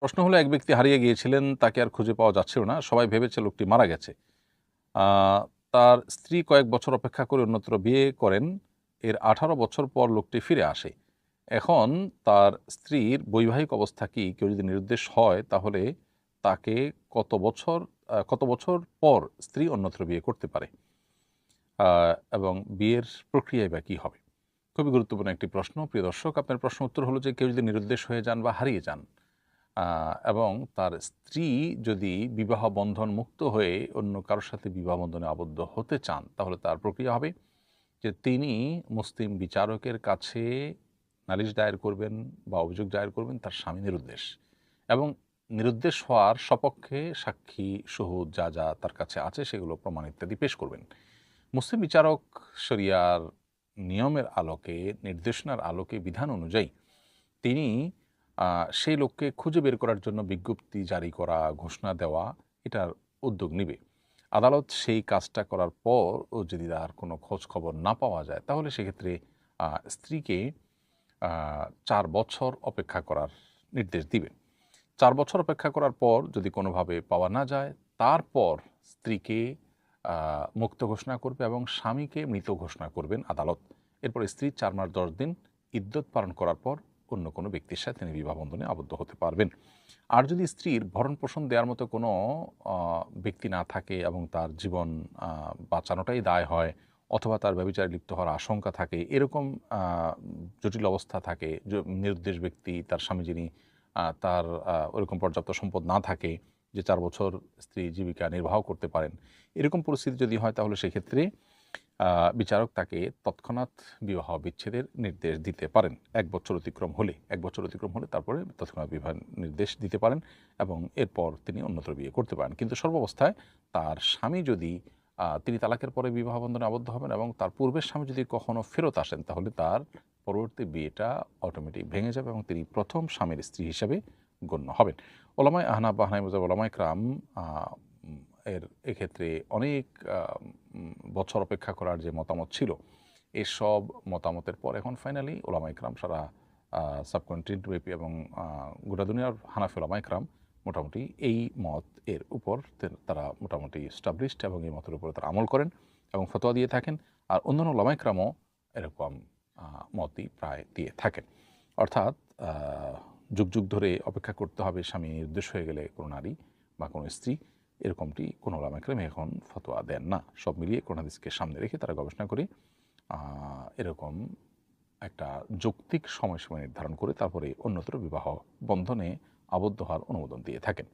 প্রশ্ন হলো, এক ব্যক্তি হারিয়ে গিয়েছিলেন, তাকে আর খুঁজে পাওয়া যাচ্ছিল না। সবাই ভেবেছে লোকটি মারা গেছে। আহ, তার স্ত্রী কয়েক বছর অপেক্ষা করে অন্যত্র বিয়ে করেন। এর 18 বছর পর লোকটি ফিরে আসে। এখন তার স্ত্রীর বৈবাহিক অবস্থা কি? কেউ যদি নিরুদ্দেশ হয় তাহলে তাকে কত বছর পর স্ত্রী অন্যত্র বিয়ে করতে পারে, এবং বিয়ের প্রক্রিয়ায় বা কী হবে? খুবই গুরুত্বপূর্ণ একটি প্রশ্ন। প্রিয় দর্শক, আপনার প্রশ্ন উত্তর হলো যে কেউ যদি নিরুদ্দেশ হয়ে যান বা হারিয়ে যান, এবং তার স্ত্রী যদি বিবাহ বন্ধন মুক্ত হয়ে অন্য কারোর সাথে বিবাহ বন্ধনে আবদ্ধ হতে চান, তাহলে তার প্রক্রিয়া হবে যে তিনি মুসলিম বিচারকের কাছে নালিশ দায়ের করবেন বা অভিযোগ দায়ের করবেন তার স্বামী নিরুদ্দেশ, এবং নিরুদ্দেশ হওয়ার সপক্ষে সাক্ষী সহুদ যা যা তার কাছে আছে সেগুলো প্রমাণ ইত্যাদি পেশ করবেন। মুসলিম বিচারক শরিয়ার নিয়মের আলোকে, নির্দেশনার আলোকে, বিধান অনুযায়ী তিনি সেই লোককে খুঁজে বের করার জন্য বিজ্ঞপ্তি জারি করা, ঘোষণা দেওয়া, এটার উদ্যোগ নেবে। আদালত সেই কাজটা করার পর ও যদি তার কোনো খোঁজ খবর না পাওয়া যায়, তাহলে সেক্ষেত্রে স্ত্রীকে 4 বছর অপেক্ষা করার নির্দেশ দিবেন। 4 বছর অপেক্ষা করার পর যদি কোনোভাবে পাওয়া না যায়, তারপর স্ত্রীকে মুক্ত ঘোষণা করবে এবং স্বামীকে মৃত ঘোষণা করবেন আদালত। এরপর স্ত্রী 4 মাস 10 দিন ইদ্যত পালন করার পর অন্য কোনো ব্যক্তির সাথে তিনি বিবাহ বন্ধনে আবদ্ধ হতে পারবেন। আর যদি স্ত্রীর ভরণ পোষণ দেওয়ার মতো কোনো ব্যক্তি না থাকে এবং তার জীবন বাঁচানোটাই দায় হয়, অথবা তার ব্যভিচারে লিপ্ত হওয়ার আশঙ্কা থাকে, এরকম জটিল অবস্থা থাকে, নিরুদ্দেশ ব্যক্তি, তার স্বামী যিনি, তার ওরকম পর্যাপ্ত সম্পদ না থাকে যে 4 বছর স্ত্রী জীবিকা নির্বাহ করতে পারেন, এরকম পরিস্থিতি যদি হয়, তাহলে সেক্ষেত্রে বিচারক তাকে তৎক্ষণাৎ বিবাহ বিচ্ছেদের নির্দেশ দিতে পারেন। 1 বছর অতিক্রম হলে তারপরে তৎক্ষণাৎ বিবাহ নির্দেশ দিতে পারেন এবং এরপর তিনি অন্যত্র বিয়ে করতে পারেন। কিন্তু সর্বাবস্থায় তার স্বামী যদি তিনি তালাকের পরে বিবাহ বন্ধনে আবদ্ধ হবেন এবং তার পূর্বের স্বামী যদি কখনো ফেরত আসেন, তাহলে তার পরবর্তী বিয়েটা অটোমেটিক ভেঙে যাবে এবং তিনি প্রথম স্বামীর স্ত্রী হিসেবে গণ্য হবেন। ওলামায়ে আহনাফ বা হানাফি মাযহাব ওলামায়ে কেরাম এক্ষেত্রে অনেক বছর অপেক্ষা করার যে মতামত ছিল, এসব মতামতের পর এখন ফাইনালি ওলামায়ে কেরাম সারা সাবকন্টিনেন্ট ব্যাপী এবং গোটা দুনিয়ার হানাফি ওলামায়ে কেরাম মোটামুটি এই মত এর উপর তারা মোটামুটি স্টাবলিশড এবং এই মতের উপরে তারা আমল করেন এবং ফতোয়া দিয়ে থাকেন। আর অন্যান্য ওলামায়ে কেরামও এরকম মতই প্রায় দিয়ে থাকেন। অর্থাৎ যুগ যুগ ধরে অপেক্ষা করতে হবে স্বামী নির্দোষ হয়ে গেলে কোনো নারী বা কোনো স্ত্রী, এরকমটি কোনো ওলামায়ে কেরাম এখন ফতোয়া দেন না। সব মিলিয়ে কোরআন হাদিসকে সামনে রেখে তারা গবেষণা করে এরকম একটা যৌক্তিক সময়সীমা নির্ধারণ করে তারপরে অন্যত্র বিবাহ বন্ধনে আবদ্ধ হওয়ার অনুমোদন দিয়ে থাকেন।